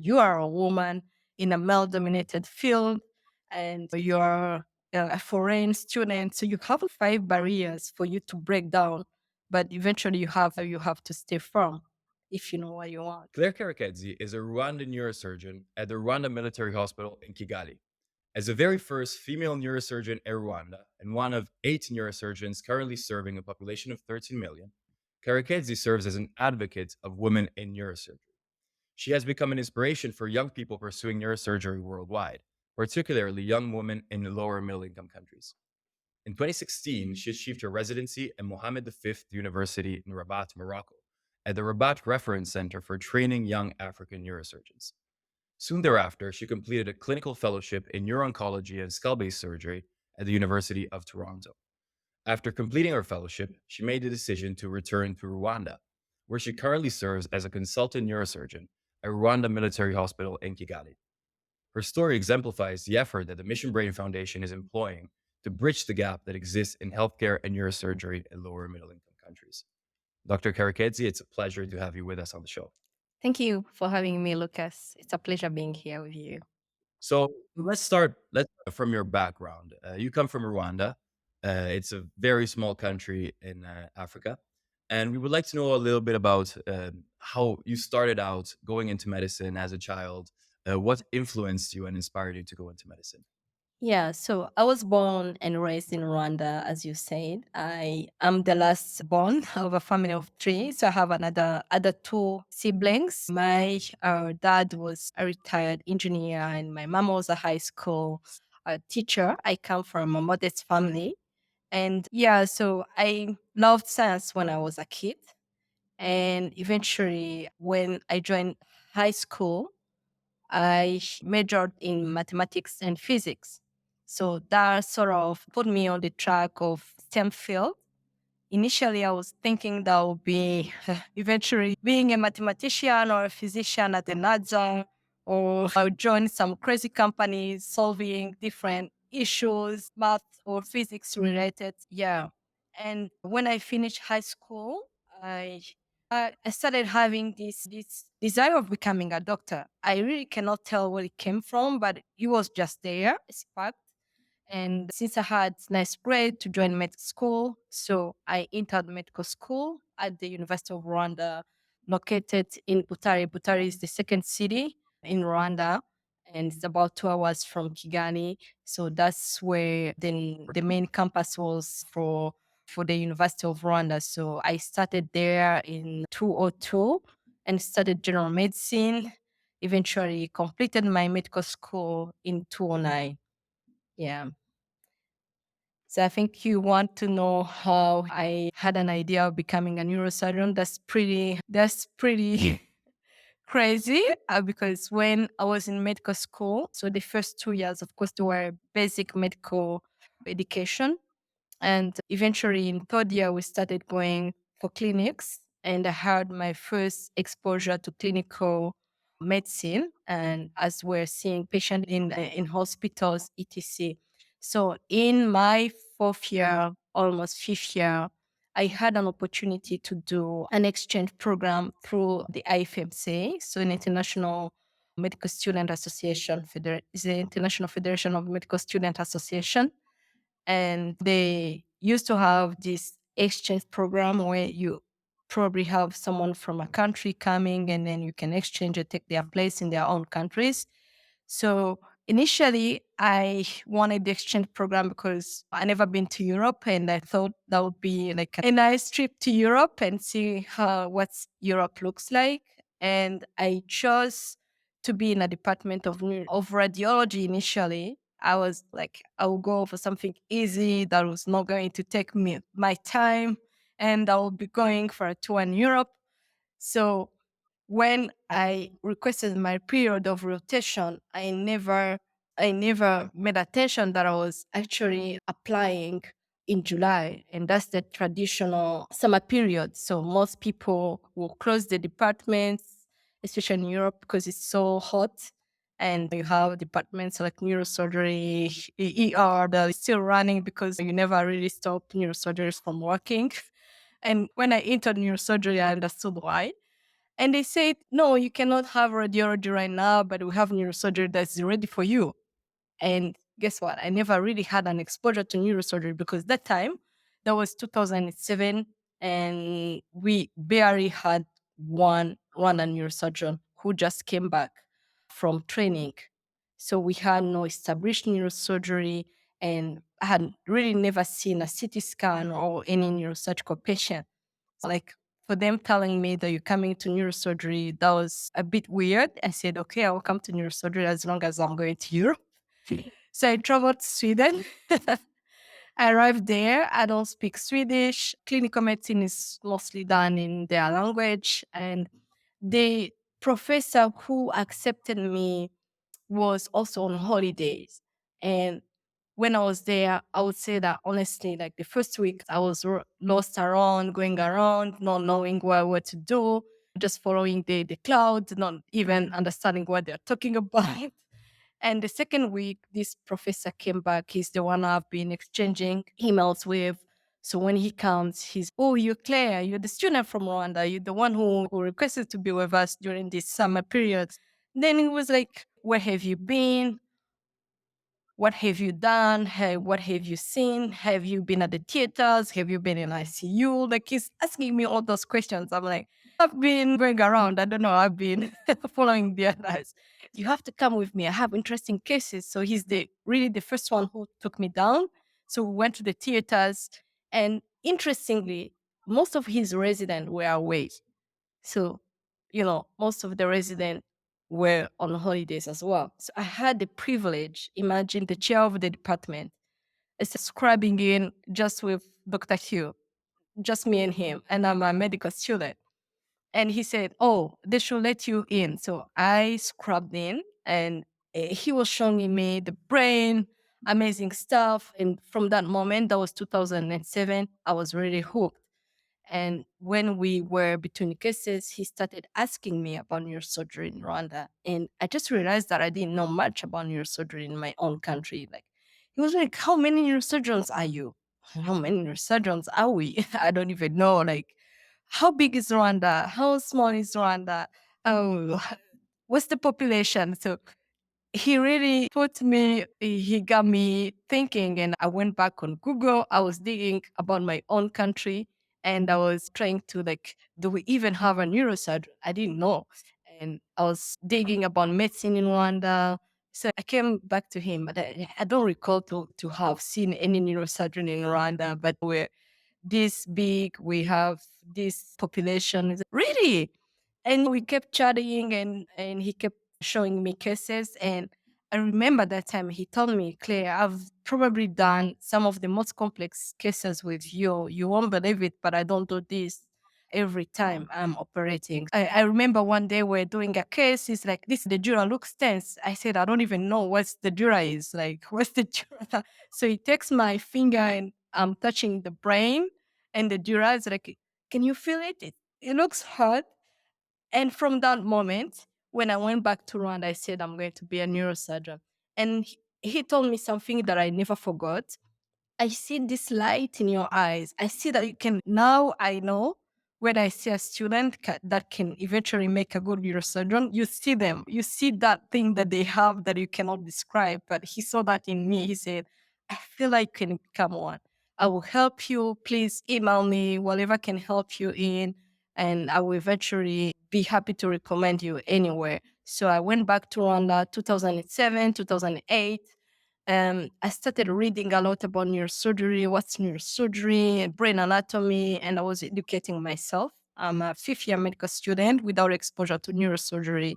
you are a woman in a male dominated field and you're a foreign student. So you have 5 barriers for you to break down, but eventually you have to stay firm if you know what you want. Karekezi is a Rwandan neurosurgeon at the Rwanda Military Hospital in Kigali. As the very first female neurosurgeon in Rwanda and one of 8 neurosurgeons currently serving a population of 13 million, Karekezi serves as an advocate of women in neurosurgery. She has become an inspiration for young people pursuing neurosurgery worldwide, particularly young women in lower middle income countries. In 2016, she achieved her residency at Mohammed V University in Rabat, Morocco, at the Rabat Reference Center for Training Young African Neurosurgeons. Soon thereafter, she completed a clinical fellowship in neuro-oncology and skull-based surgery at the University of Toronto. After completing her fellowship, she made the decision to return to Rwanda, where she currently serves as a consultant neurosurgeon at Rwanda Military Hospital in Kigali. Her story exemplifies the effort that the Mission Brain Foundation is employing to bridge the gap that exists in healthcare and neurosurgery in lower middle income countries. Dr. Karekezi, it's a pleasure to have you with us on the show. Thank you for having me, Lucas. It's a pleasure being here with you. So let's from your background. You come from Rwanda. It's a very small country in Africa. And we would like to know a little bit about how you started out going into medicine as a child. What influenced you and inspired you to go into medicine? Yeah, so I was born and raised in Rwanda, as you said. I am the last born of a family of three. So I have another other two siblings. My dad was a retired engineer, and my mom was a high school teacher. I come from a modest family, and yeah, so I loved science when I was a kid, and eventually when I joined high school, I majored in mathematics and physics. So that sort of put me on the track of STEM field. Initially, I was thinking that would be eventually being a mathematician or a physician at the NASA, or I would join some crazy companies solving different issues, math or physics related. Yeah. And when I finished high school, I I started having this desire of becoming a doctor. I really cannot tell where it came from, but it was just there, a spark. And since I had nice grade to join medical school, so I entered medical school at the University of Rwanda, located in Butare. Butare is the second city in Rwanda, and it's about 2 hours from Kigali. So that's where the main campus was for the University of Rwanda. So I started there in 2002 and studied general medicine. Eventually completed my medical school in 2009. Yeah. So I think you want to know how I had an idea of becoming a neurosurgeon. That's pretty crazy because when I was in medical school, so the first 2 years, of course, they were basic medical education. And eventually in third year, we started going for clinics and I had my first exposure to clinical medicine and as we're seeing patients in hospitals, etc. So in my fourth year, almost fifth year, I had an opportunity to do an exchange program through the IFMC, so an International Medical Student Association, is the International Federation of Medical Student Association, and they used to have this exchange program where you probably have someone from a country coming and then you can exchange and take their place in their own countries. So initially, I wanted the exchange program because I never been to Europe, and I thought that would be like a nice trip to Europe and see how what Europe looks like. And I chose to be in a department of radiology initially. I was like, I will go for something easy that was not going to take me my time, and I will be going for a tour in Europe. So when I requested my period of rotation, I never made attention that I was actually applying in July, and that's the traditional summer period. So most people will close the departments, especially in Europe, because it's so hot. And you have departments like neurosurgery, ER that is still running because you never really stop neurosurgeries from working. And when I entered neurosurgery, I understood why. And they said, no, you cannot have radiology right now, but we have neurosurgery that's ready for you. And guess what? I never really had an exposure to neurosurgery because that time, that was 2007, and we barely had one Rwandan neurosurgeon who just came back from training. So we had no established neurosurgery, and I had really never seen a CT scan or any neurosurgical patient. Like for them telling me that you're coming to neurosurgery, that was a bit weird. I said, okay, I'll come to neurosurgery as long as I'm going to Europe. So I traveled to Sweden. I arrived there. I don't speak Swedish. Clinical medicine is mostly done in their language. And the professor who accepted me was also on holidays. And when I was there, I would say that honestly, like the first week, I was lost around, going around, not knowing what to do, just following the clouds, not even understanding what they're talking about. And the second week, this professor came back. He's the one I've been exchanging emails with. So when he comes, he's, oh, you're Claire, you're the student from Rwanda, you're the one who requested to be with us during this summer period. Then he was like, where have you been? What have you done? Hey, what have you seen? Have you been at the theaters? Have you been in ICU? Like he's asking me all those questions. I'm like, I've been going around. I don't know. I've been following the others. You have to come with me. I have interesting cases. So he's the really the first one who took me down. So we went to the theaters, and interestingly, most of his residents were away. So, most of the residents were on holidays as well. So I had the privilege, imagine the chair of the department is scribing in just with Dr. Hugh, just me and him, and I'm a medical student. And he said, oh, they should let you in. So I scrubbed in, and he was showing me the brain, amazing stuff. And from that moment, that was 2007, I was really hooked. And when we were between cases, he started asking me about neurosurgery in Rwanda. And I just realized that I didn't know much about neurosurgery in my own country. Like, he was like, how many neurosurgeons are you? How many neurosurgeons are we? I don't even know. Like, how big is Rwanda? How small is Rwanda? Oh, what's the population? So he really he got me thinking, and I went back on Google. I was digging about my own country, and I was trying to like, do we even have a neurosurgeon? I didn't know. And I was digging about medicine in Rwanda. So I came back to him, but I don't recall to have seen any neurosurgeon in Rwanda, but we're this big, we have this population. Really? And we kept chatting, and he kept showing me cases. And I remember that time he told me, Claire, I've probably done some of the most complex cases with you. You won't believe it, but I don't do this every time I'm operating. I remember one day we're doing a case. He's like, this, the dura looks tense. I said, I don't even know what the dura is. Like, what's the dura? So he takes my finger, and I'm touching the brain, and the dura is like, can you feel it? It looks hard. And from that moment, when I went back to Rwanda, I said, I'm going to be a neurosurgeon. And he told me something that I never forgot. I see this light in your eyes. I see that you can, now I know when I see a student that can eventually make a good neurosurgeon, you see them, you see that thing that they have that you cannot describe. But he saw that in me. He said, I feel like I can become one. I will help you. Please email me, whatever can help you in. And I will eventually be happy to recommend you anywhere. So I went back to Rwanda 2007, 2008. I started reading a lot about neurosurgery, what's neurosurgery, brain anatomy, and I was educating myself. I'm a fifth year medical student without exposure to neurosurgery,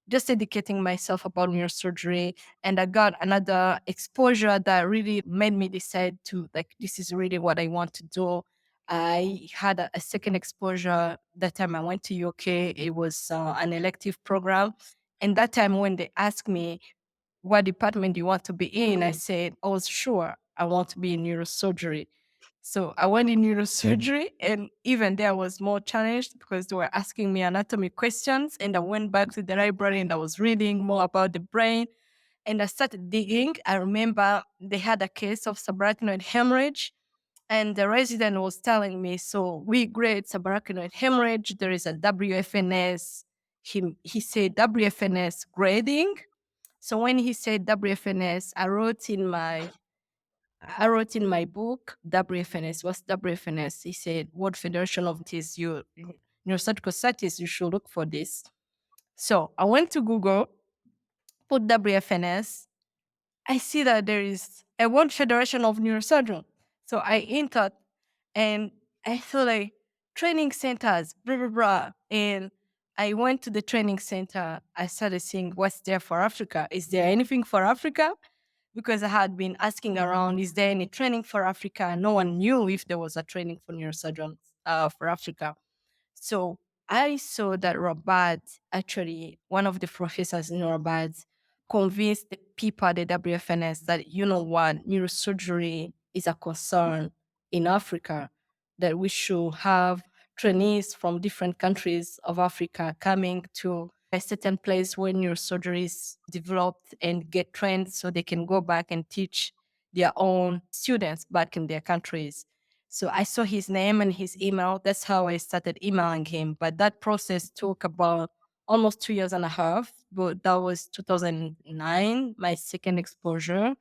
just educating myself about neurosurgery. And I got another exposure that really made me decide to, like, this is really what I want to do. I had a second exposure. That time I went to UK. It was an elective program. And that time when they asked me, what department do you want to be in? I said, oh, sure, I want to be in neurosurgery. So I went in neurosurgery, and even there I was more challenged because they were asking me anatomy questions. And I went back to the library, and I was reading more about the brain, and I started digging. I remember they had a case of subarachnoid hemorrhage. And the resident was telling me, so we grade subarachnoid hemorrhage. There is a WFNS. He said WFNS grading. So when he said WFNS, I wrote in my book WFNS. What's WFNS? He said, World Federation of This, you neurosurgical societies, you should look for this. So I went to Google, put WFNS. I see that there is a World Federation of Neurosurgeon. So I entered and I saw like training centers, blah, blah, blah. And I went to the training center. I started seeing what's there for Africa. Is there anything for Africa? Because I had been asking around, is there any training for Africa? No one knew if there was a training for neurosurgeons for Africa. So I saw that Rabat, actually, one of the professors in Rabat, convinced the people at the WFNS that, you know what, neurosurgery is a concern in Africa, that we should have trainees from different countries of Africa coming to a certain place where neurosurgery is developed and get trained so they can go back and teach their own students back in their countries. So I saw his name and his email. That's how I started emailing him. But that process took about almost 2 years and a half. But that was 2009, my second exposure.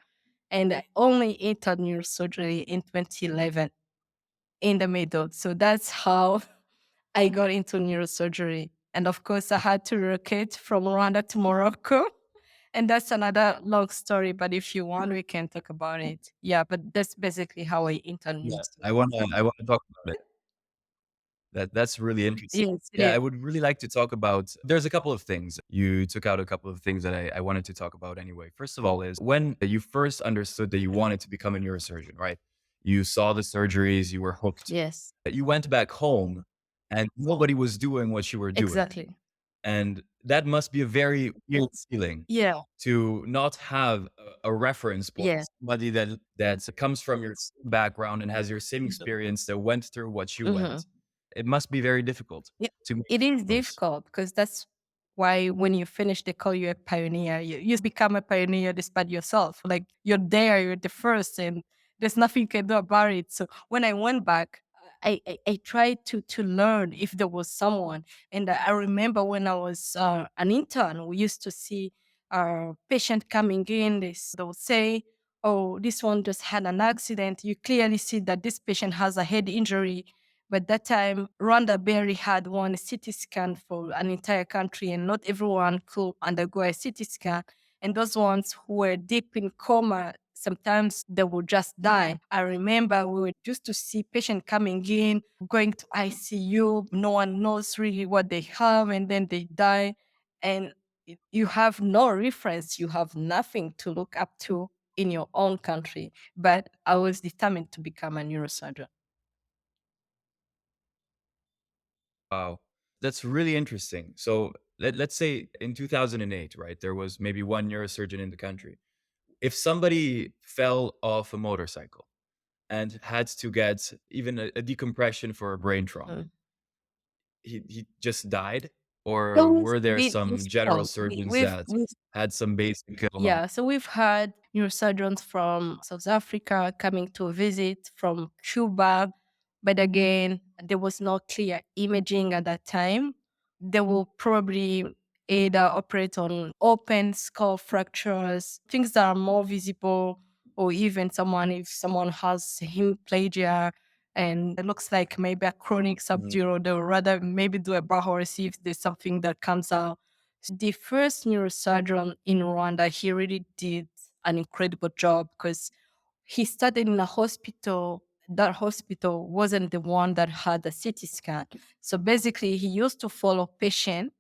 And I only entered neurosurgery in 2011 in the middle. So that's how I got into neurosurgery. And of course, I had to relocate from Rwanda to Morocco. And that's another long story. But if you want, we can talk about it. Yeah, but that's basically how I entered Yeah, neurosurgery. I wanna talk about it. That's really interesting. Yes, it Yeah, is. I would really like to talk about there's a couple of things. You took out a couple of things that I wanted to talk about anyway. First of all is when you first understood that you wanted to become a neurosurgeon, right? You saw the surgeries, you were hooked. Yes, You went back home and nobody was doing what you were doing. exactly. And that must be a very weird feeling Yeah, to not have a reference point, yeah. somebody that comes from your background and has your same experience that went through what you Mhm. went. It must be very difficult Yeah, to make it is a choice. difficult because that's why when you finish, they call you a pioneer. You become a pioneer despite yourself. Like you're there, you're the first, and there's nothing you can do about it. So when I went back, I tried to learn if there was someone. And I remember when I was an intern, we used to see a patient coming in. They would say, "Oh, this one just had an accident. You clearly see that this patient has a head injury." But that time, Rwanda barely had one CT scan for an entire country, and not everyone could undergo a CT scan. And those ones who were deep in coma, sometimes they would just die. I remember we were used to see patients coming in, going to ICU. No one knows really what they have, and then they die. And you have no reference, you have nothing to look up to in your own country. But I was determined to become a neurosurgeon. Wow. That's really interesting. So let's say in 2008, right, there was maybe one neurosurgeon in the country. If somebody fell off a motorcycle and had to get even a decompression for a brain trauma, he just died? That Or was were there really some general difficult. surgeons that We've had some basic know-how? yeah, so we've had neurosurgeons from South Africa coming to visit, from Cuba, but again, there was no clear imaging at that time. They will probably either operate on open skull fractures, things that are more visible, or even if someone has hemiplegia and it looks like maybe a chronic Mhm. subdural, they would rather maybe do a Bahor, see if there's something that comes out. The first neurosurgeon in Rwanda, he really did an incredible job because he started in a hospital. That hospital wasn't the one that had a CT scan. So basically, he used to follow patients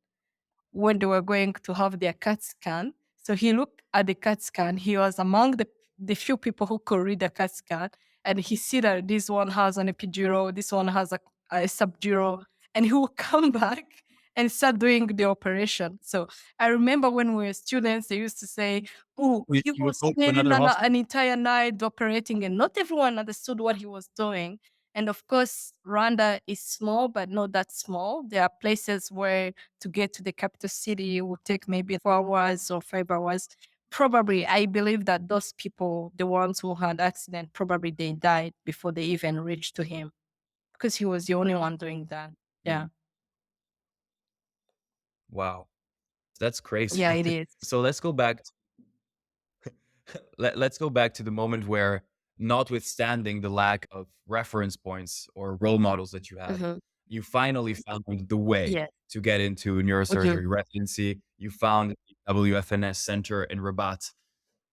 when they were going to have their CAT scan. So he looked at the CAT scan. He was among the few people who could read the CAT scan. And he see that this one has an epidural, this one has a subdural. And he would come back and start doing the operation. So I remember when we were students, they used to say, "Oh, he You would was go to spending another hospital? an entire night operating," and not everyone understood what he was doing. And of course, Rwanda is small, but not that small. There are places where to get to the capital city will take maybe 4 hours or 5 hours. Probably, I believe that those people, the ones who had accident, probably they died before they even reached to him because he was the only one doing that. Yeah. Mm. Wow, that's crazy. Yeah, it is. So let's go back to the moment where, notwithstanding the lack of reference points or role models that you had, Mhm. you finally found the way Yes. to get into Mhm. neurosurgery residency. You found the WFNS center in Rabat.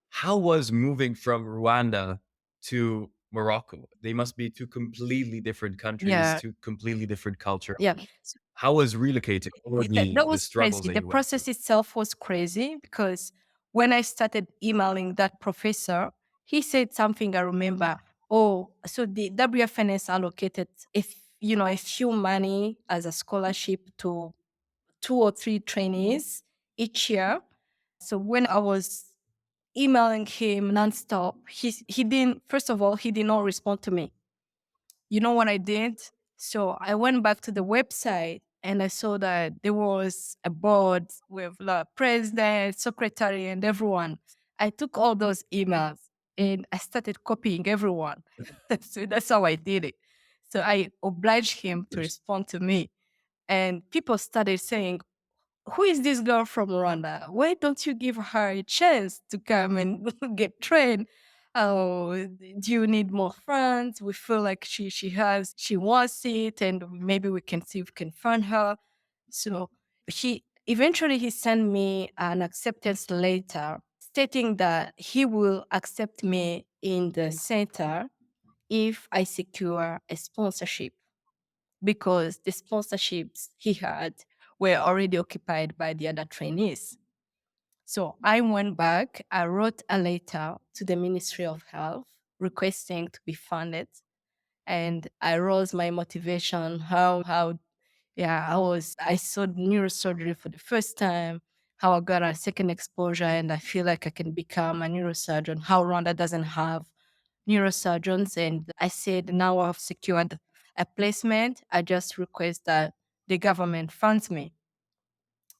How was moving from Rwanda to Morocco? They must be two completely different countries, Yeah. two completely different culture. Yeah. How was relocating? What were That the was struggles crazy. that The you went through? process itself was crazy because when I started emailing that professor, he said something I remember. Oh, so the WFNS allocated if a few money as a scholarship to 2 or 3 trainees each year. So when I was emailing him nonstop, he didn't. First of all, he did not respond to me. You know what I did? So I went back to the website and I saw that there was a board with the president, secretary, and everyone. I took all those emails and I started copying everyone. So that's how I did it. So I obliged him to respond to me. And people started saying, who is this girl from Rwanda? Why don't you give her a chance to come and get trained? Oh, do you need more funds? We feel like she wants it, and maybe we can see if we can fund her. So he sent me an acceptance letter stating that he will accept me in the center if I secure a sponsorship because the sponsorships he had were already occupied by the other trainees. So I went back, I wrote a letter to the Ministry of Health requesting to be funded. And I rose my motivation, yeah, I saw neurosurgery for the first time, how I got a second exposure and I feel like I can become a neurosurgeon, how Rwanda doesn't have neurosurgeons. And I said, now I've secured a placement. I just request that the government funds me.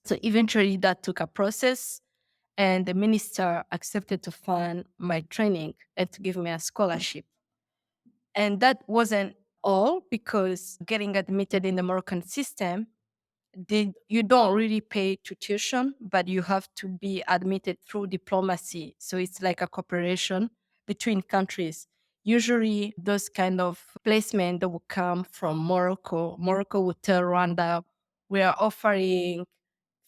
So eventually that took a process and the minister accepted to fund my training and to give me a scholarship. And that wasn't all because getting admitted in the Moroccan system, you don't really pay tuition, but you have to be admitted through diplomacy. So it's like a cooperation between countries. Usually, those kind of placement that will come from Morocco. Morocco will tell Rwanda, we are offering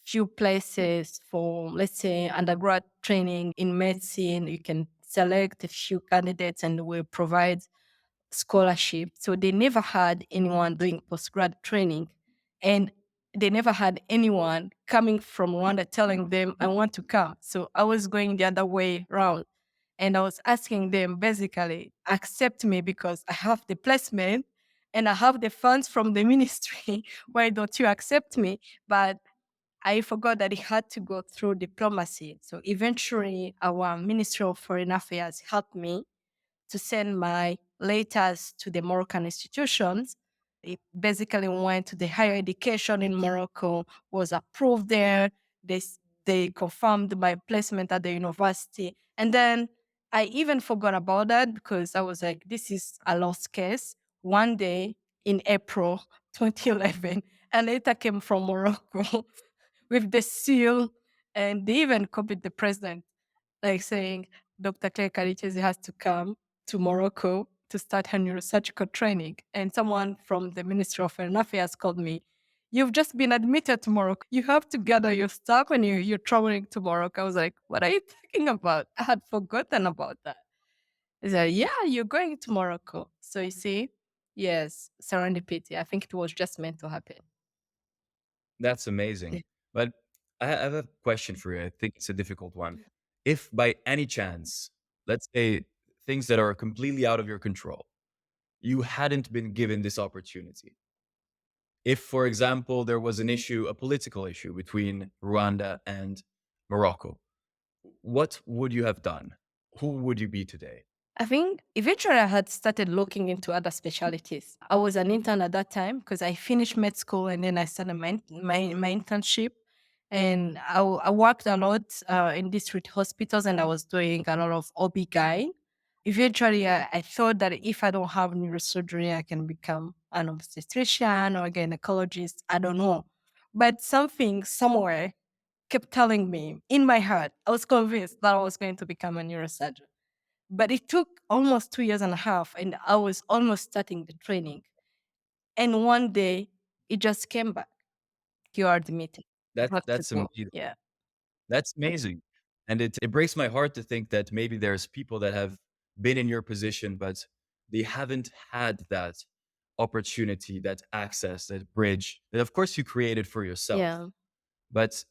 few places for, let's say, undergrad training in medicine. You can select a few candidates and we'll provide scholarship. So they never had anyone doing postgrad training. And they never had anyone coming from Rwanda telling them, I want to come. So I was going the other way around. And I was asking them basically, accept me because I have the placement and I have the funds from the ministry. Why don't you accept me? But I forgot that it had to go through diplomacy. So eventually, our Ministry of Foreign Affairs helped me to send my letters to the Moroccan institutions. It basically went to the higher education in Morocco, was approved there. They, they confirmed my placement at the university. And then I even forgot about that because I was like, this is a lost case. One day in April 2011, a letter came from Morocco with the seal, and they even copied the president like saying Dr. Karekezi has to come to Morocco to start her neurosurgical training. And someone from the Ministry of Foreign Affairs called me. You've just been admitted to Morocco. You have to gather your stuff and you're traveling to Morocco. I was like, what are you talking about? I had forgotten about that. He said, yeah, you're going to Morocco. So you see, yes, serendipity. I think it was just meant to happen. That's amazing. But I have a question for you. I think it's a difficult one. If by any chance, let's say things that are completely out of your control, you hadn't been given this opportunity. If, for example, there was an issue, a political issue between Rwanda and Morocco, what would you have done? Who would you be today? I think eventually I had started looking into other specialties. I was an intern at that time because I finished med school and then I started my internship. And I worked a lot in district hospitals, and I was doing a lot of OB-GYN. Eventually, I thought that if I don't have neurosurgery, I can become an obstetrician or a gynecologist. I don't know. But something somewhere kept telling me in my heart, I was convinced that I was going to become a neurosurgeon. But it took almost 2 years and a half, and I was almost starting the training. And one day, it just came back. You are admitted. You have to That's go. amazing. Yeah. That's amazing. And it breaks my heart to think that maybe there's people that have been in your position, but they haven't had that opportunity, that access, that bridge that of course you created for yourself. Yeah. But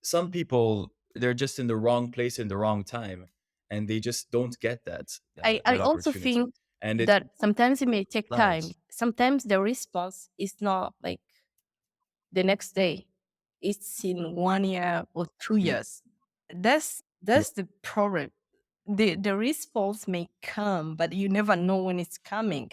some people, they're just in the wrong place in the wrong time, and they just don't get I that also opportunity. think And it that sometimes it may take time. right. Sometimes the response is not like the next day. It's in 1 year or two Mm, years. yeah, That's the problem. The response may come, but you never know when it's coming.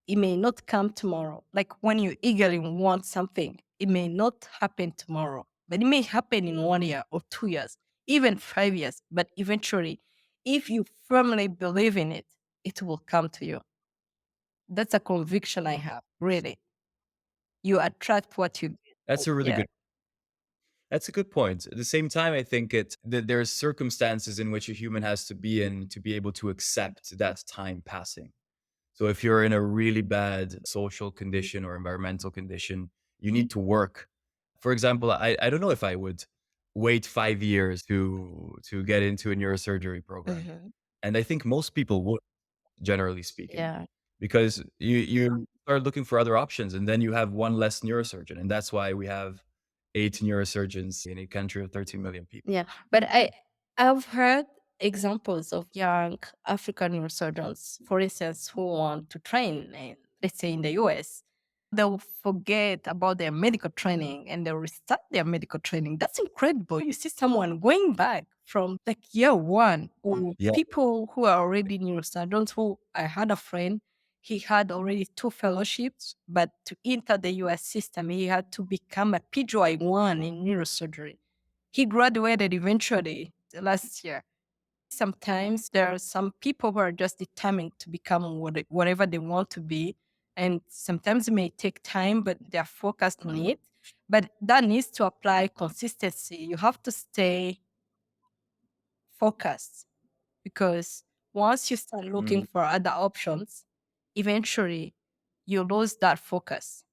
It may not come tomorrow. Like when you eagerly want something, it may not happen tomorrow, but it may happen in 1 year or 2 years, even 5 years. But eventually, if you firmly believe in it, it will come to you. That's a conviction I have, really. You attract what you that's get. a really Yeah. good that's a good point. At the same time, I think it that there's circumstances in which a human has to be in to be able to accept that time passing. So if you're in a really bad social condition or environmental condition, you need to work. For example, I don't know if I would wait 5 years to get into a neurosurgery program. Mhm. And I think most people would, generally speaking, Yeah. because you start looking for other options, and then you have one less neurosurgeon, and that's why we have 8 neurosurgeons in a country of 13 million people. Yeah, but I've heard examples of young African neurosurgeons, for instance, who want to train, let's say in the US. They'll forget about their medical training and they'll restart their medical training. That's incredible. You see someone going back from like year one, or Yeah. people who are already neurosurgeons. Who I had a friend, he had already two fellowships, but to enter the US system, he had to become a PGY1 in neurosurgery. He graduated eventually last year. Sometimes there are some people who are just determined to become whatever they want to be. And sometimes it may take time, but they're focused on it. But that needs to apply consistency. You have to stay focused, because once you start looking Mm, for other options, eventually you lose that focus.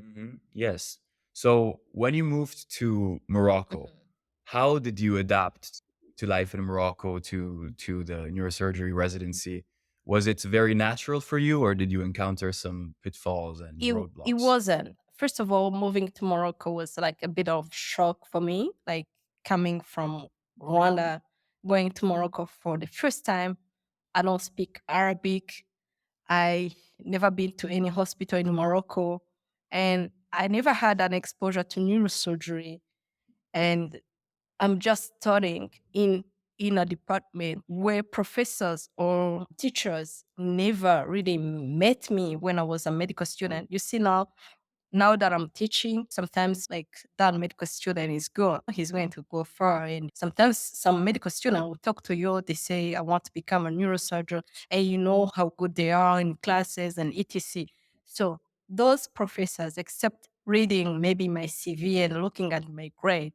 mhm, yes. So when you moved to Morocco, how did you adapt to life in Morocco, to the neurosurgery residency? Was it very natural for you, or did you encounter some pitfalls and It roadblocks? wasn't. First of all, moving to Morocco was like a bit of shock for me, like coming from Rwanda, going to Morocco for the first time. I don't speak Arabic. I never been to any hospital in Morocco, and I never had an exposure to neurosurgery. And I'm just studying in a department where professors or teachers never really met me when I was a medical student. You see now that I'm teaching, sometimes like that medical student is good. He's going to go far. And sometimes some medical student will talk to you. They say, I want to become a neurosurgeon. And you know how good they are in classes and etc. So those professors, except reading maybe my CV and looking at my grade,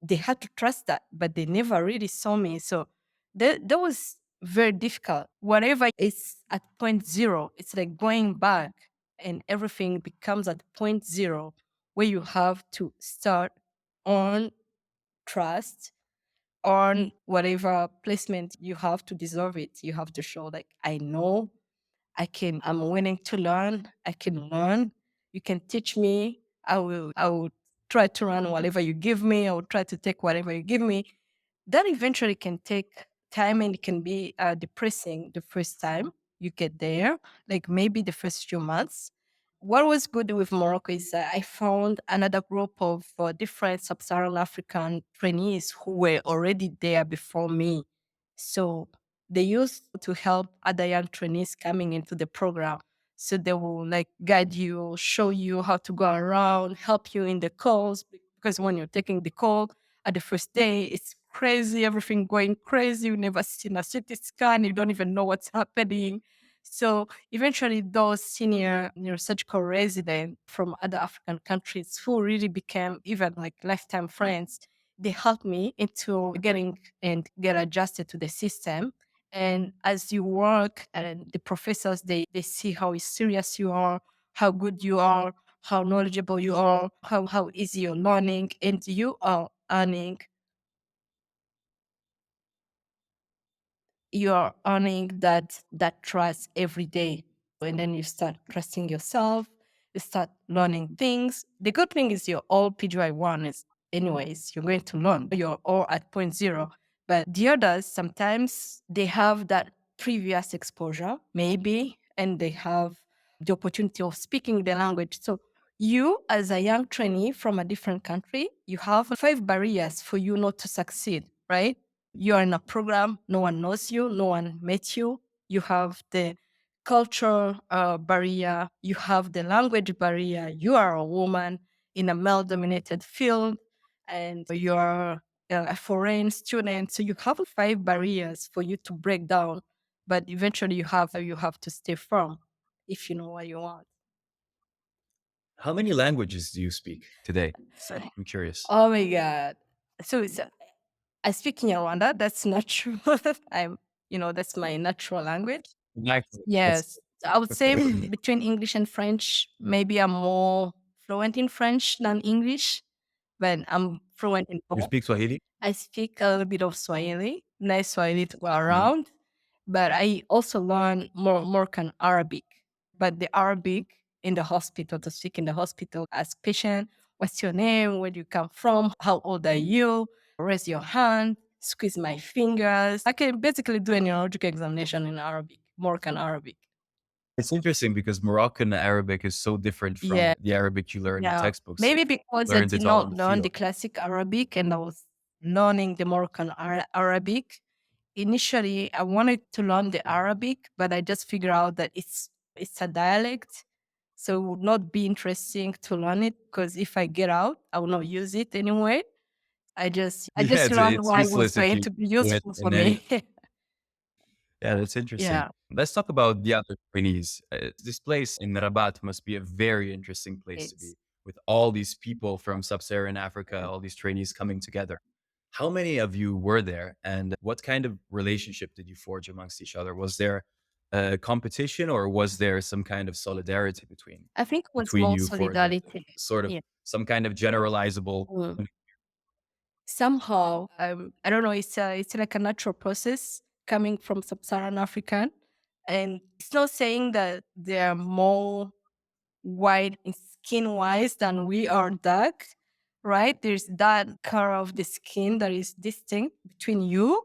they had to trust that, but they never really saw me. So that was very difficult. Whatever is at point zero, it's like going back, and everything becomes at point zero, where you have to start on trust, on whatever placement you have to deserve it. You have to show like, I know I'm willing to learn. I can learn. You can teach me. I will try to run whatever you give me. I will try to take whatever you give me. That eventually can take time, and it can be depressing the first time you get there, like maybe the first few months. What was good with Morocco is I found another group of different sub-Saharan African trainees who were already there before me. So they used to help other young trainees coming into the program. So they will like guide you, show you how to go around, help you in the calls. Because when you're taking the call at the first day, it's crazy, everything going crazy. You never seen a CT scan, you don't even know what's happening. So eventually, those senior neurosurgical residents from other African countries who really became even like lifetime friends, they helped me into getting and get adjusted to the system. And as you work, and the professors, they see how serious you are, how good you are, how knowledgeable you are, how easy you're learning, and you are earning you're earning that trust every day. And then you start trusting yourself, you start learning things. The good thing is you're all PGY1 is anyways, you're going to learn. You're all at point zero. But the others sometimes they have that previous exposure, maybe, and they have the opportunity of speaking the language. So you, as a young trainee from a different country, you have 5 barriers for you not to succeed, right? You are in a program, no one knows you, no one met you. You have the cultural barrier, you have the language barrier. You are a woman in a male dominated field, and you're a foreign student. So you have 5 barriers for you to break down. But eventually you have to stay firm if you know what you want. How many languages do you speak today? So, I'm curious. oh my God. So I speak in Rwanda. That's natural. That's my natural language. Exactly. That's Yes. I would say okay. between English and French, maybe I'm more fluent in French than English, but I'm fluent in You both. speak Swahili? I speak a little bit of Swahili, nice Swahili to go Mhm. around, but I also learn more kind Arabic. But the Arabic in the hospital, to speak in the hospital, ask patient, what's your name? Where do you come from? How old are you? Raise your hand, squeeze my fingers. I can basically do a neurological examination in Arabic, more kind Arabic. It's interesting because Moroccan Arabic is so different Yeah. from the Arabic you learn in Yeah, textbooks. maybe because I Learned did it all not in the learn the field. classic Arabic and I was learning the Moroccan Arabic. Initially, I wanted to learn the Arabic, but I just figured out that it's a dialect, so it would not be interesting to learn it because if I get out, I will not use it anyway. I Yeah, just learned it's what was useless if going you to be do it useful for in any. me. Yeah, that's interesting. Yeah, Let's talk about the other trainees. This place in Rabat must be a very interesting place to it's be with all these people from sub-Saharan Africa, all these trainees coming together. How many of you were there, and what kind of relationship did you forge amongst each other? Was there a competition, or was there some kind of solidarity I think it was between more you for the solidarity. sort of Yeah. some kind of generalizable? Mm. Somehow, I don't know, it's like a natural process coming from sub-Saharan African, and it's not saying that they're more white in skin wise than we are dark, right? There's that color of the skin that is distinct between you.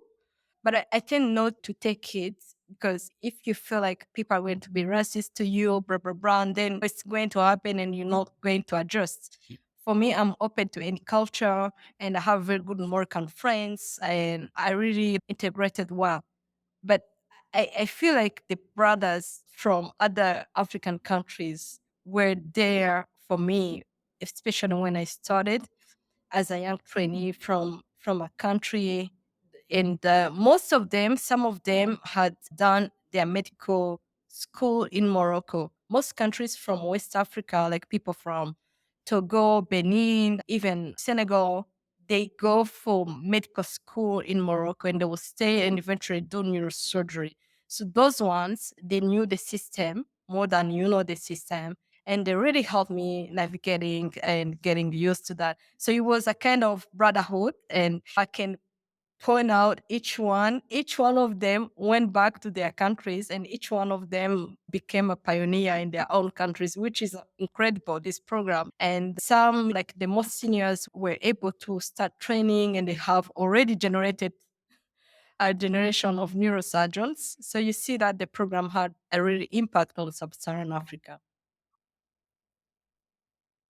But I tend not to take it because if you feel like people are going to be racist to you, blah, blah, blah, and then it's going to happen and you're not going to adjust. For me, I'm open to any culture and I have very good Moroccan friends and I really integrated well. But I feel like the brothers from other African countries were there for me, especially when I started as a young trainee from a country. And most of them, some of them had done their medical school in Morocco. Most countries from West Africa, like people from Togo, Benin, even Senegal, they go for medical school in Morocco and they will stay and eventually do neurosurgery. So those ones, they knew the system more than you know the system. And they really helped me navigating and getting used to that. So it was a kind of brotherhood. And I can point out each one of them went back to their countries and each one of them became a pioneer in their own countries, which is incredible, this program. And some, like the most seniors, were able to start training and they have already generated a generation of neurosurgeons. So you see that the program had a really impact on sub-Saharan Africa.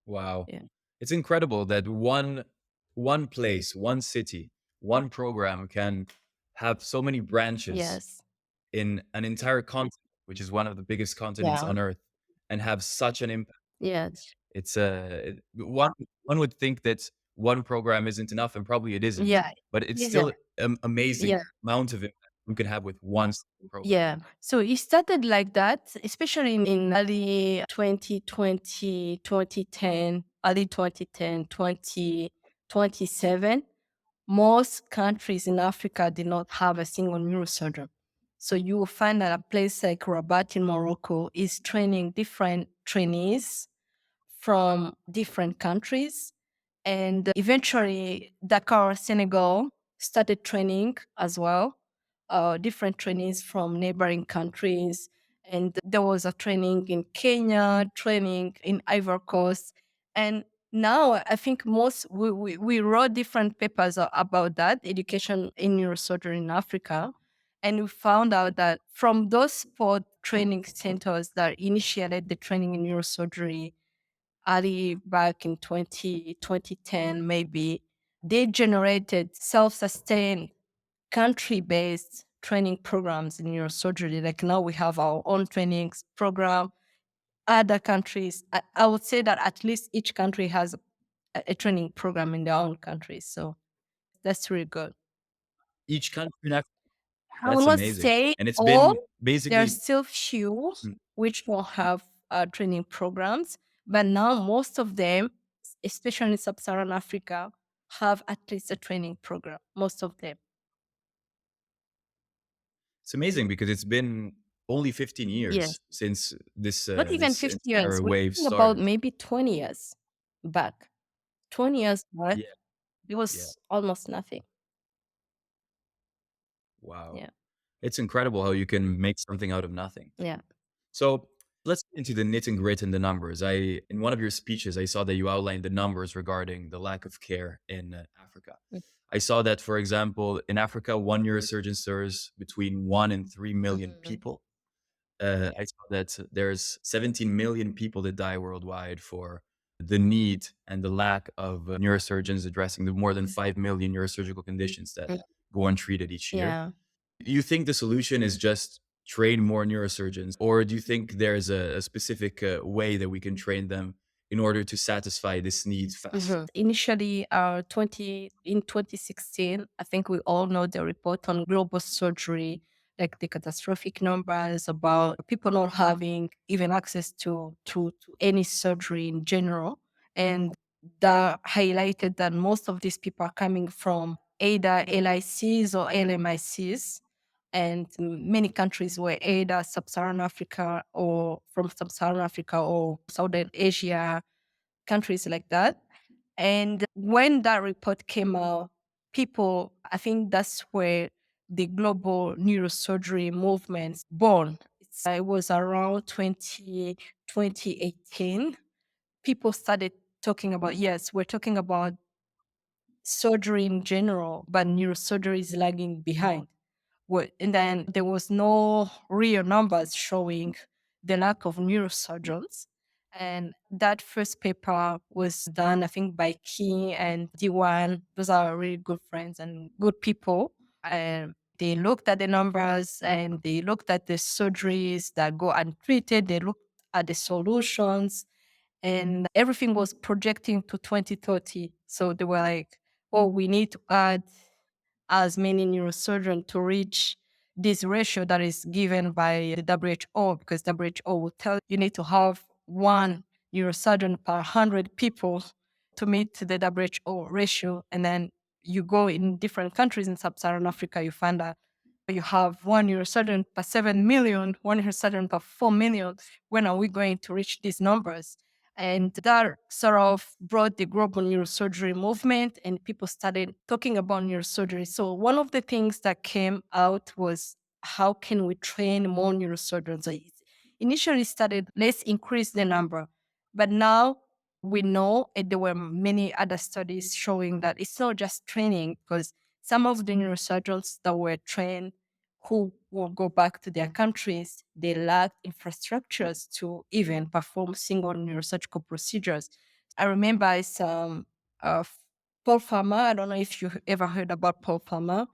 Wow. Yeah. It's incredible that one place, one city, one program can have so many branches Yes. in an entire continent, which is one of the biggest continents Yeah. on earth. and have such an impact. Yes. It's one would think that one program isn't enough, and probably it isn't, Yeah. but it's Yeah. still amazing Yeah. amount of impact we can have with one single program. Yeah. So it started like that, especially in early 2020, 2010, early 2010, 2027. Most countries in Africa did not have a single neurosurgeon. So you will find that a place like Rabat in Morocco is training different trainees from different countries. And eventually, Dakar, Senegal started training as well, different trainees from neighboring countries. And there was a training in Kenya, training in Ivory Coast. And now I think we wrote different papers about that education in neurosurgery in Africa. And we found out that from those sport training centers that initiated the training in neurosurgery early back in 2010, maybe, they generated self-sustained country-based training programs in neurosurgery. Like now we have our own trainings program. Other countries, I would say that at least each country has a training program in their own country. So that's really good. Each country in Africa, I will that's not amazing, say and it's all. been There are basically still few mm, which will have training programs, but now most of them, especially in sub-Saharan Africa, have at least a training program. Most of them, it's amazing because it's been only 15 yes, years since not even this 50 years. entire We're wave talking about started. maybe 20 years back. 20 years back, Yeah, it yeah. was almost nothing. Wow. Yeah, It's incredible how you can make something out of nothing. yeah. So let's get into the nit and grit and the numbers. In one of your speeches, I saw that you outlined the numbers regarding the lack of care in Africa. I saw that, for example, in Africa, one neurosurgeon serves between 1 and 3 million Mhm. people. I saw that there's 17 million people that die worldwide for the need and the lack of neurosurgeons addressing the more than 5 million neurosurgical conditions that Mm, go untreated each year. yeah. Do you think the solution is just train more neurosurgeons, or do you think there's a specific way that we can train them in order to satisfy this need faster? Initially, 2016, I think we all know the report on global surgery, like the catastrophic numbers about people not having even access to any surgery in general. And that highlighted that most of these people are coming from either LICs or LMICs. And many countries were either sub-Saharan Africa or from sub-Saharan Africa or Southern Asia, countries like that. And when that report came out, people, I think that's where the global neurosurgery movement born. It was around 2018. People started talking about, yes, we're talking about surgery in general, but neurosurgery is lagging behind. And then there was no real numbers showing the lack of neurosurgeons. And that first paper was done, I think, by Key and D1. Those are really good friends and good people. And they looked at the numbers and they looked at the surgeries that go untreated. They looked at the solutions, and everything was projecting to 2030. So they were like, oh, we need to add as many neurosurgeons to reach this ratio that is given by the WHO, because WHO will tell you need to have one neurosurgeon per 100 people to meet the WHO ratio. And then you go in different countries in sub-Saharan Africa, you find that you have one neurosurgeon per 7 million, one neurosurgeon per 4 million. When are we going to reach these numbers? And that sort of brought the global neurosurgery movement, and people started talking about neurosurgery. So one of the things that came out was, how can we train more neurosurgeons? So it initially started, let's increase the number. But now we know, and there were many other studies showing that it's not just training, because some of the neurosurgeons that were trained who will go back to their countries, they lack infrastructures to even perform single neurosurgical procedures. I remember it's uh, Paul Farmer. I don't know if you ever heard about Paul Farmer.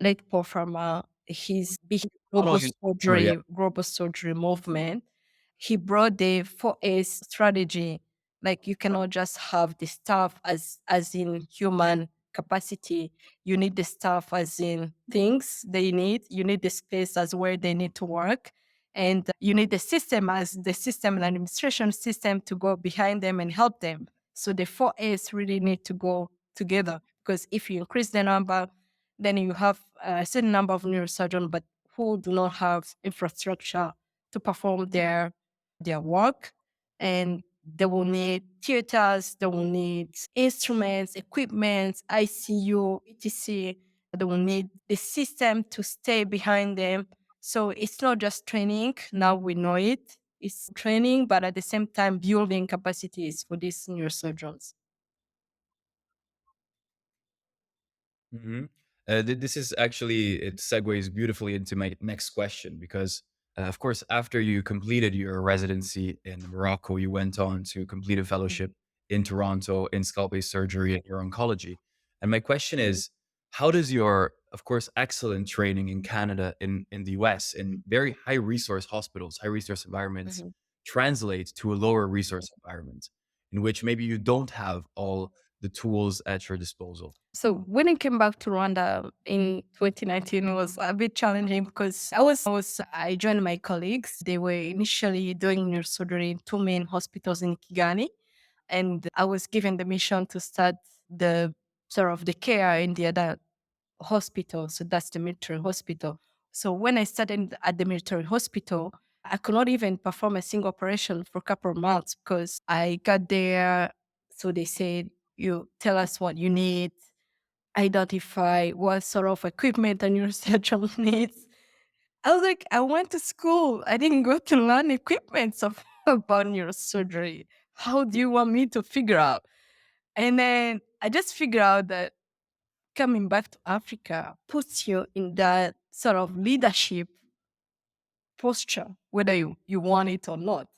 Late Paul Farmer, he's big Following in summer, yeah. global surgery movement. he brought the 4S strategy. Like you cannot just have the staff as in human capacity. You need the staff as in things they need. You need the space as where they need to work. And you need the system as the system and administration system to go behind them and help them. So the 4S really need to go together, because if you increase the number, then you have a certain number of neurosurgeons, but who do not have infrastructure to perform their work. And they will need theaters, they will need instruments, equipment, ICU, etc. They will need the system to stay behind them. So it's not just training, now we know it. It's training, but at the same time building capacities for these neurosurgeons. Mhm. This is actually, it segues beautifully into my next question because, of course, after you completed your residency in Morocco, you went on to complete a fellowship in Toronto in skull-based surgery and neuro-oncology. And my question is, how does your, of course, excellent training in Canada, in the US, in very high resource hospitals, high resource environments, Mhm. translate to a lower resource environment in which maybe you don't have all the tools at your disposal? So when I came back to Rwanda in 2019, it was a bit challenging because I joined my colleagues. They were initially doing neurosurgery in two main hospitals in Kigali, and I was given the mission to start the sort of the care in the other hospital. So that's the military hospital. So when I started at the military hospital, I could not even perform a single operation for a couple of months because I got there. So they said, you tell us what you need, identify what sort of equipment a neurosurgeon needs. I was like, I went to school. I didn't go to learn equipment of about neurosurgery. How do you want me to figure out? And then I just figured out that coming back to Africa puts you in that sort of leadership posture, whether you want it or not.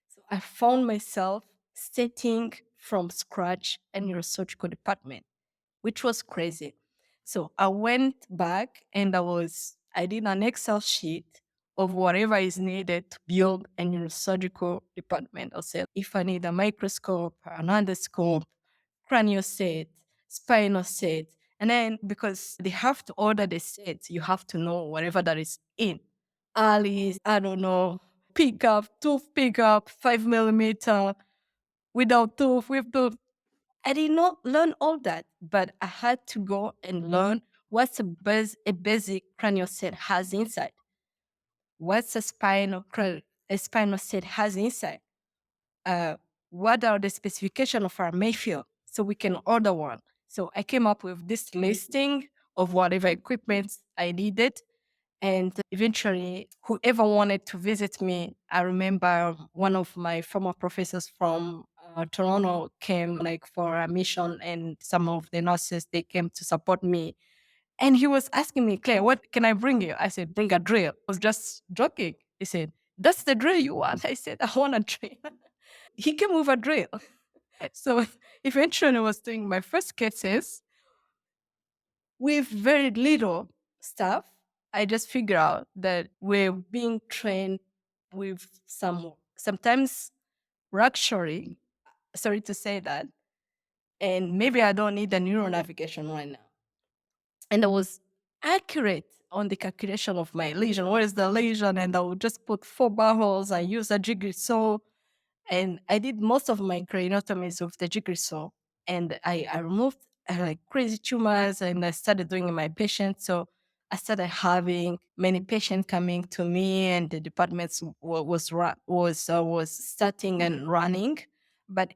So I found myself starting from scratch a neurosurgical department, which was crazy. So I went back and I did an Excel sheet of whatever is needed to build a neurosurgical department. I said, if I need a microscope, an endoscope, cranial set, spinal set. And then because they have to order the set, you have to know whatever that is in. Alice, I don't know, tooth pickup, 5 millimeter, without tooth, with tooth. I did not learn all that, but I had to go and learn what's a basic cranial set has inside. What's a spinal set has inside. Uh, what are the specification of our Mayfield so we can order one. So I came up with this listing of whatever equipment I needed. And eventually, whoever wanted to visit me, I remember one of my former professors from Toronto came like for a mission, and some of the nurses they came to support me. And he was asking me, Claire, what can I bring you? I said, bring a drill. I was just joking. He said, that's the drill you want. I said, I want a drill. He came with a drill. So eventually, I was doing my first cases with very little stuff. I just figured out that we're being trained with sometimes luxury. Sorry to say that. And maybe I don't need the neural navigation right now. And I was accurate on the calculation of my lesion. Where is the lesion? And I would just put 4 bar holes. I use a jigsaw. And I did most of my craniotomies with the jigsaw. And I removed like crazy tumors, and I started doing my patients. So I started having many patients coming to me, and the departments was starting and running. But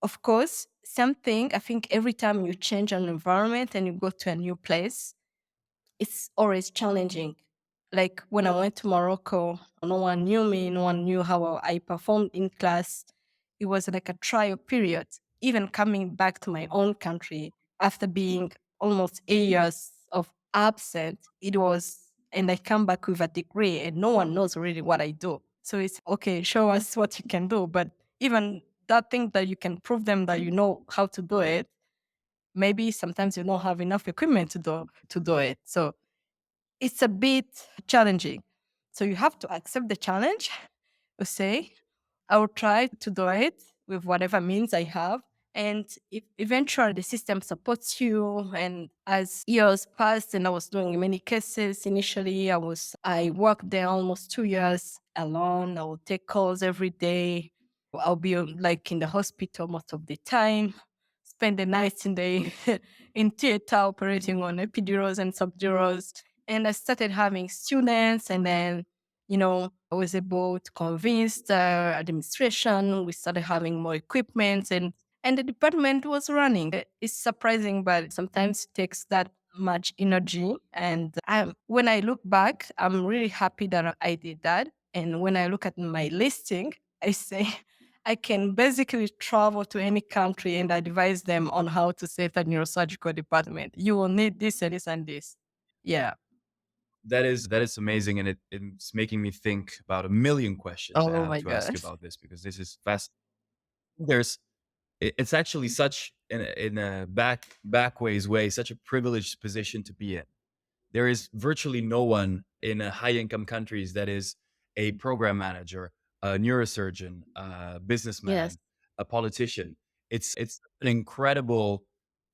of course, something I think every time you change an environment and you go to a new place, it's always challenging. Like when I went to Morocco, no one knew me, no one knew how I performed in class. It was like a trial period. Even coming back to my own country after being almost 8 years of absent, it was, and I come back with a degree and no one knows really what I do. So it's okay, show us what you can do. But even that thing that you can prove them that you know how to do it, maybe sometimes you don't have enough equipment to do it. So it's a bit challenging. So you have to accept the challenge, you say, I will try to do it with whatever means I have. And if eventually the system supports you, and as years passed and I was doing many cases, initially I worked there almost 2 years alone. I would take calls every day. I'll be like in the hospital most of the time, spend the nights in the in theater operating on epidurals and subdurals. And I started having students, and then I was able to convince the administration. We started having more equipment, and the department was running. It's surprising, but sometimes it takes that much energy. And when I look back, I'm really happy that I did that. And when I look at my listing, I say I can basically travel to any country and advise them on how to set a neurosurgical department. You will need this and this and this. Yeah. That is amazing, and it's making me think about a million questions I Oh have my to ask you gosh. about this, because this is fast. There's it's actually such in a back ways way such a privileged position to be in. There is virtually no one in high income countries that is a program manager, a neurosurgeon, a Yes. businessman, a politician. It's an incredible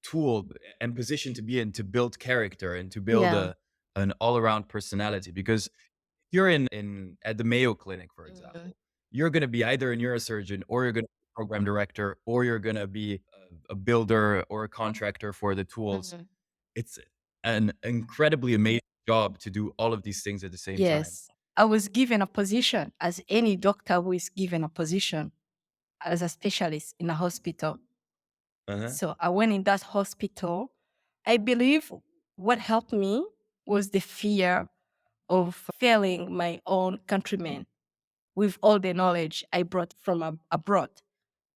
tool and position to be in, to build character and to build Yeah. an all around personality. Because if you're in at the Mayo Clinic, for Mhm. example, you're going to be either a neurosurgeon, or you're going to be a program director, or you're going to be a builder or a contractor for the tools. Mhm. It's an incredibly amazing job to do all of these things at the same time. Yes. I was given a position as any doctor who is given a position as a specialist in a hospital. Uh-huh. So I went in that hospital. I believe what helped me was the fear of failing my own countrymen with all the knowledge I brought from abroad.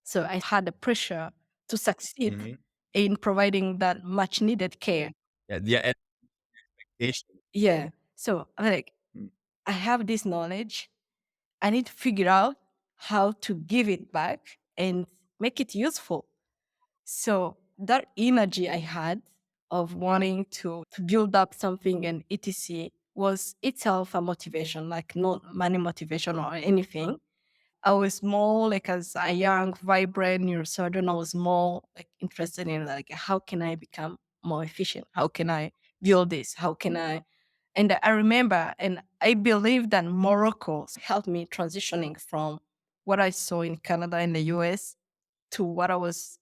So I had the pressure to succeed Mhm. in providing that much needed care. Yeah, the education. Yeah. So I'm like, Mm, I have this knowledge. I need to figure out how to give it back and make it useful. So that energy I had of wanting to build up something and etc was itself a motivation, like not money motivation or anything. I was more like, as a young, vibrant neurosurgeon, I was more like interested in like how can I become more efficient? How can I build this? How can I? And I remember, and I believe that Morocco helped me transitioning from what I saw in Canada and the US to what I was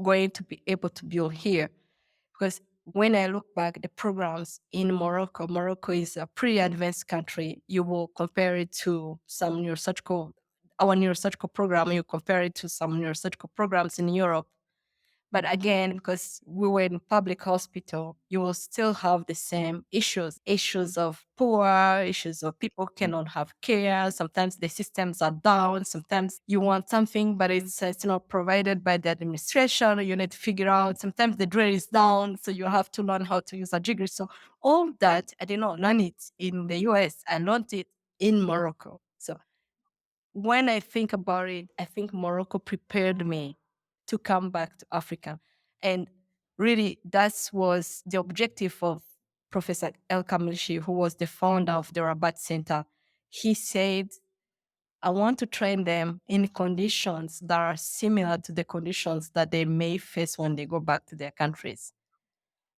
going to be able to build here. Because when I look back, the programs in Morocco, Morocco is a pretty advanced country. You will compare it to some our neurosurgical program, you compare it to some neurosurgical programs in Europe. But again, because we were in public hospital, you will still have the same issues of poor, issues of people mm. cannot have care. Sometimes the systems are down. Sometimes you want something, but it's not provided by the administration. You need to figure out. Sometimes the drill is down, so you have to learn how to use a jigger. So all that, I did not learn it in the US. I learned it in Morocco. So when I think about it, I think Morocco prepared me to come back to Africa. And really, that was the objective of Professor El Kamlishi, who was the founder of the Rabat Center. He said, I want to train them in conditions that are similar to the conditions that they may face when they go back to their countries.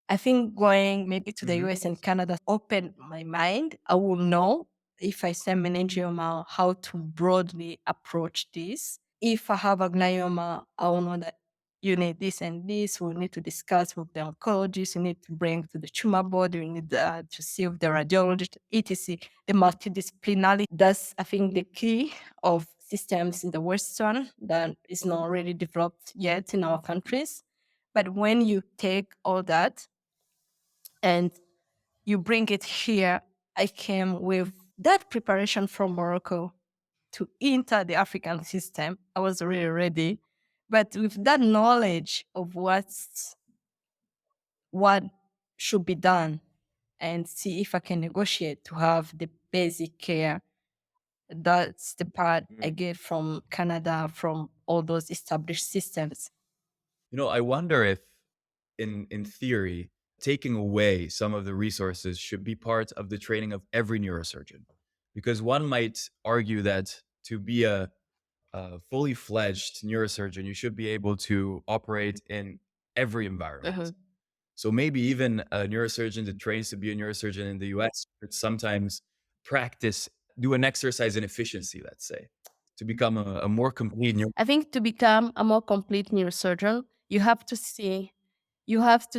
I think going maybe to the Mhm. US and Canada opened my mind. I will know if I send meningioma how to broadly approach this. If I have a glioma, I will know that you need this and this. We need to discuss with the oncologist. You need to bring to the tumor board. You need to see with the radiologist, etc. The multidisciplinarity. That's, I think, the key of systems in the Western that is not really developed yet in our countries. But when you take all that and you bring it here, I came with that preparation from Morocco to enter the African system. I was really ready, but with that knowledge of what should be done and see if I can negotiate to have the basic care. That's the part I Mhm. get from Canada, from all those established systems. I wonder if, in theory, taking away some of the resources should be part of the training of every neurosurgeon. Because one might argue that to be a fully fledged neurosurgeon, you should be able to operate in every environment. Mhm. So maybe even a neurosurgeon that trains to be a neurosurgeon in the US could sometimes practice, do an exercise in efficiency, let's say, to become a more complete I think to become a more complete neurosurgeon, you have to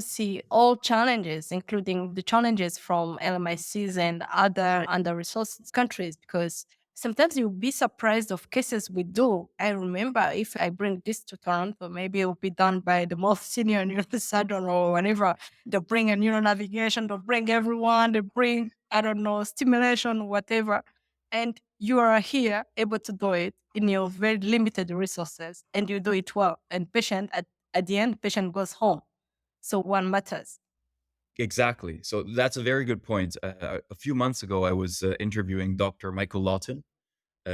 see all challenges, including the challenges from LMICs and other under-resourced countries, because sometimes you'll be surprised of cases we do. I remember if I bring this to Toronto, maybe it will be done by the most senior neurosurgeon or whatever. They'll bring a neuronavigation, they'll bring everyone, they bring, I don't know, stimulation, whatever. And you are here able to do it in your very limited resources and you do it well. And at the end, patient goes home. So one matters. Exactly. So that's a very good point. A few months ago, I was interviewing Dr. Michael Lawton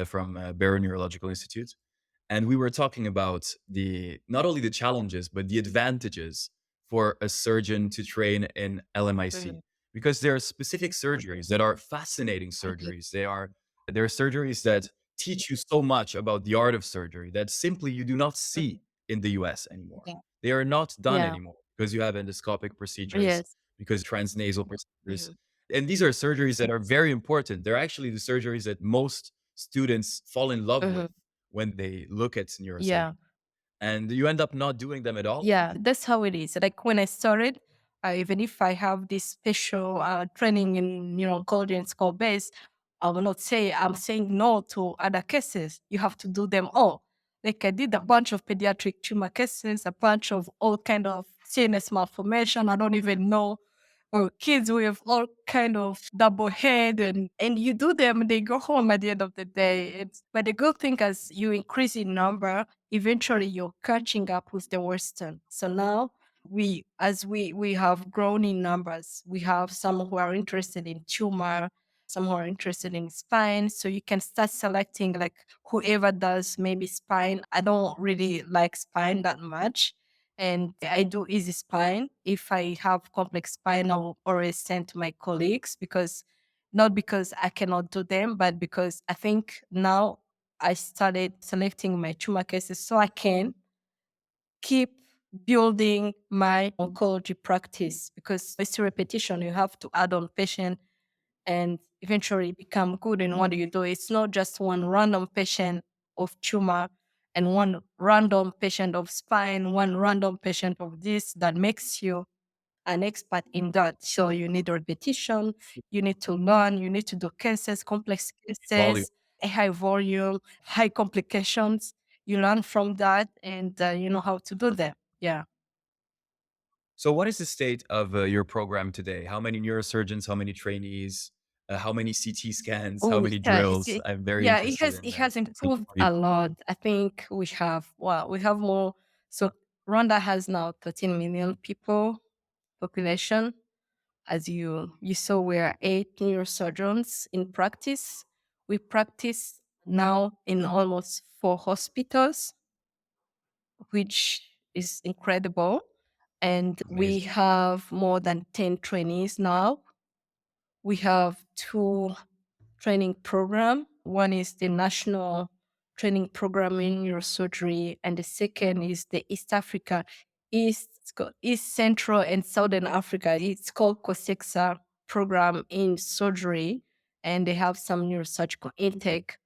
from Barrow Neurological Institute, and we were talking about the not only the challenges but the advantages for a surgeon to train in LMIC, Mhm. because there are specific surgeries that are fascinating Mhm. surgeries. There are surgeries that teach you so much about the art of surgery that simply you do not see Mhm. in the US anymore. Yeah. They are not done Yeah. anymore because you have endoscopic procedures, Yes. because transnasal procedures. Mhm. And these are surgeries that are very important. They're actually the surgeries that most students fall in love with Mhm. when they look at Yeah. neurosurgery. And you end up not doing them at all. Yeah, that's how it is. Like when I started, even if I have this special training in oncology and skull base, I will not say I'm saying no to other cases. You have to do them all. Like I did a bunch of pediatric tumor cases, a bunch of all kind of CNS malformation. I don't even know, or kids with all kind of double head, and you do them, they go home at the end of the day. But the good thing as you increase in number, eventually you're catching up with the Western. So now we have grown in numbers. We have some who are interested in tumor, some who are interested in spine. So you can start selecting like whoever does maybe spine. I don't really like spine that much. And I do easy spine. If I have complex spine, I'll always send to my colleagues because not because I cannot do them, but because I think now I started selecting my tumor cases so I can keep building my oncology practice because it's a repetition. You have to add on patient and eventually become good in what you do. It's not just one random patient of tumor and one random patient of spine, one random patient of this that makes you an expert in that. So you need repetition, you need to learn, you need to do cases, complex Volume. cases, a high volume, high complications. You learn from that and you know how to do them. Yeah. So, what is the state of your program today? How many neurosurgeons? How many trainees? How many CT scans? How Oh, many yeah, drills? I'm very yeah, interested it in has seeing improved more a details. lot. I think we have more. So Rwanda has now 13 million people population. As you saw, we are 8 neurosurgeons in practice. We practice now in almost 4 hospitals, which is incredible. And we Amazing. have more than 10 trainees now. We have two training program. One is the national training program in neurosurgery, and the second is the East Africa, East Central and Southern Africa. It's called COSEXA program in surgery, and they have some neurosurgical intake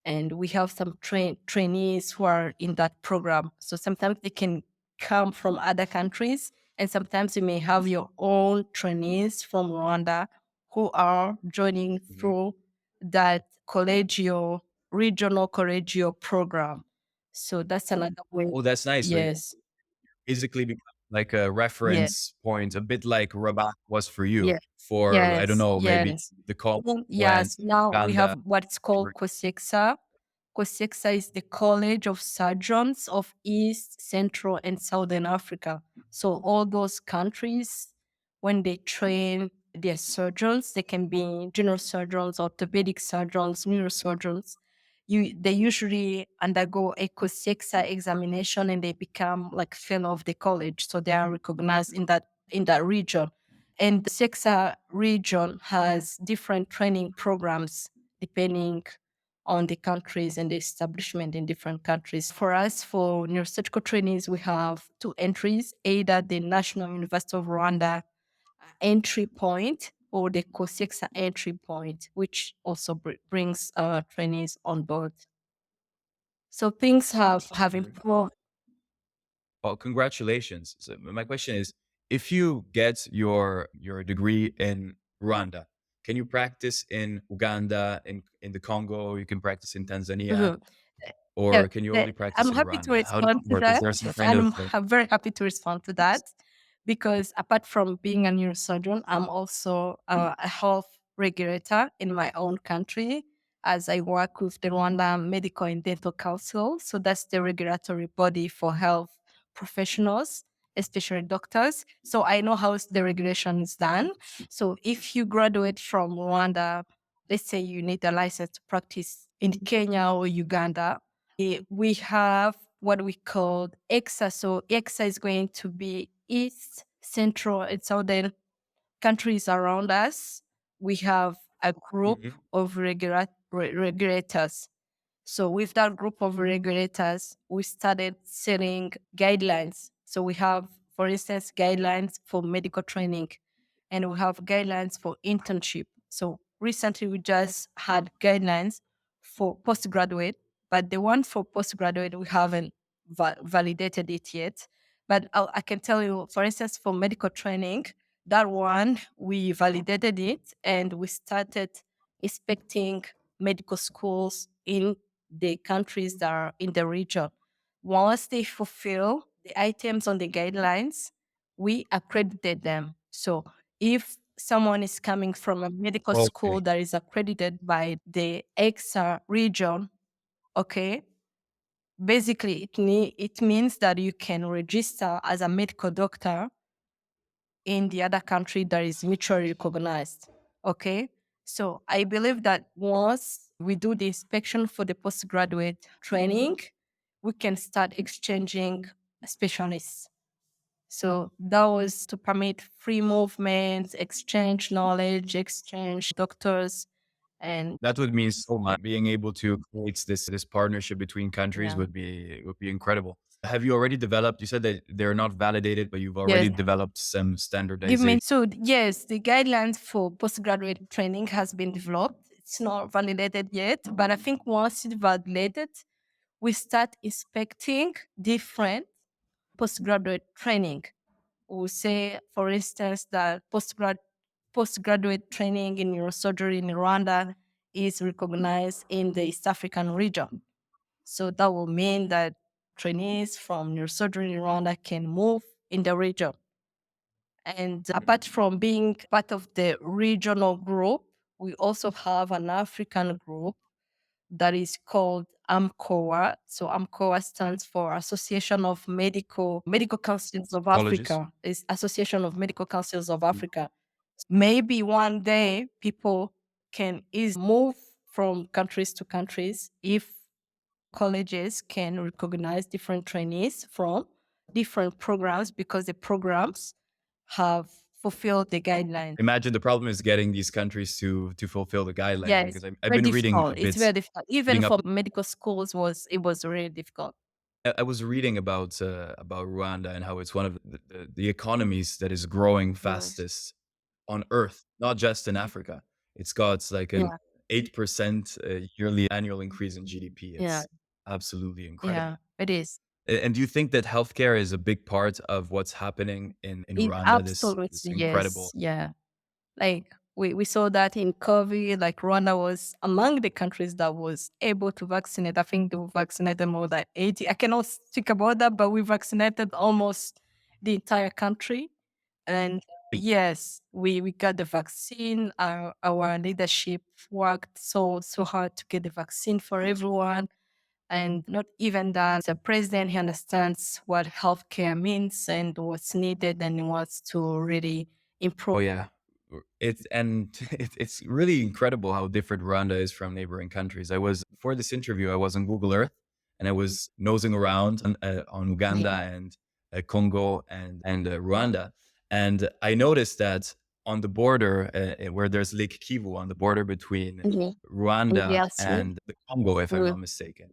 and we have some trainees who are in that program. So sometimes they can come from other countries, and sometimes you may have your own trainees from Rwanda who are joining Mhm. through that collegio, regional collegio program. So that's another way. Oh, that's nice. So, you Yes, basically become like a yes, reference point, a bit like Rabat was for you, yes, for, I don't yes, know, maybe yes. the Congo and Yes, now we have Uganda. what's called COSEXA. COSEXA is the College of Surgeons of East, Central, and Southern Africa. So all those countries, when they train their surgeons, they can be general surgeons, orthopedic surgeons, neurosurgeons. They usually undergo a COSEXA examination and they become like fellow of the college. So they are recognized in that region. And the COSEXA region has different training programs depending on the countries and the establishment in different countries. For us, for neurosurgical trainees, we have two entries, either the National University of Rwanda entry point or the COSIEXA entry point, which also brings trainees on board. So things have improved. Well, congratulations. So my question is, if you get your degree in Rwanda, can you practice in Uganda, in the Congo? You can practice in Tanzania, Mhm. Yeah, or can you only practice I'm in happy to Rwanda? How does respond it to work? Is that. there some kind of I'm very happy to respond to that because apart from being a neurosurgeon, I'm also a health regulator in my own country as I work with the Rwanda Medical and Dental Council. So that's the regulatory body for health professionals, especially doctors. So I know how the regulation is done. So if you graduate from Rwanda, let's say you need a license to practice in Kenya or Uganda, we have what we call EXA. So EXA is going to be East, Central, and Southern countries around us. We have a group Mhm. of regulators. So with that group of regulators, we started setting guidelines. So we have, for instance, guidelines for medical training, and we have guidelines for internship. So recently we just had guidelines for postgraduate, but the one for postgraduate, we haven't validated it yet. But I can tell you, for instance, for medical training, that one, we validated it and we started inspecting medical schools in the countries that are in the region. Once they fulfill the items on the guidelines, we accredited them. So if someone is coming from a medical Okay. school that is accredited by the EXA region, okay, basically it means that you can register as a medical doctor in the other country that is mutually recognized. Okay. So I believe that once we do the inspection for the postgraduate training, we can start exchanging specialists. So that was to permit free movement, exchange knowledge, exchange doctors, and That would mean so much. Being able to create this partnership between countries yeah. would be incredible. Have you already developed? You said that they're not validated, but you've already Yes. developed some Give me standardization. so yes, the guidelines for postgraduate training has been developed. It's not validated yet, but I think once it's validated, we start inspecting different postgraduate training. We say, for instance, that postgraduate training in neurosurgery in Rwanda is recognized in the East African region. So that will mean that trainees from neurosurgery in Rwanda can move in the region. And apart from being part of the regional group, we also have an African group that is called AMCOA. So AMCOA stands for Association of Medical Councils of Colleges. Africa. It's Association of Medical Councils of Africa. Maybe one day people can easily move from countries to countries if colleges can recognize different trainees from different programs because the programs have fulfilled the guidelines. Imagine the problem is getting these countries to fulfill the guidelines Yes, because I've very been reading difficult. a It's bit, very difficult. Even reading up. for medical schools was really difficult. I was reading about Rwanda and how it's one of the economies that is growing Yes. fastest on Earth, not just in Africa. It's got like an Yeah. 8% yearly annual increase in GDP. Yeah. It's absolutely incredible. Yeah. It is. And do you think that healthcare is a big part of what's happening in It Rwanda? This absolutely incredible. yes. Yeah. Like we saw that in COVID, like Rwanda was among the countries that was able to vaccinate. I think they vaccinated more than 80. I cannot speak about that, but we vaccinated almost the entire country. And yes, we got the vaccine. Our leadership worked so hard to get the vaccine for everyone. And not even that, the president, he understands what healthcare means and what's needed and he wants to really improve. Oh yeah. It's really incredible how different Rwanda is from neighboring countries. I was for this interview, I was on Google Earth and I was nosing around on Uganda Yeah. and Congo and Rwanda, and I noticed that on the border, where there's Lake Kivu on the border between Mhm. In Rwanda DRC? and the Congo, if I'm Mm. not mistaken.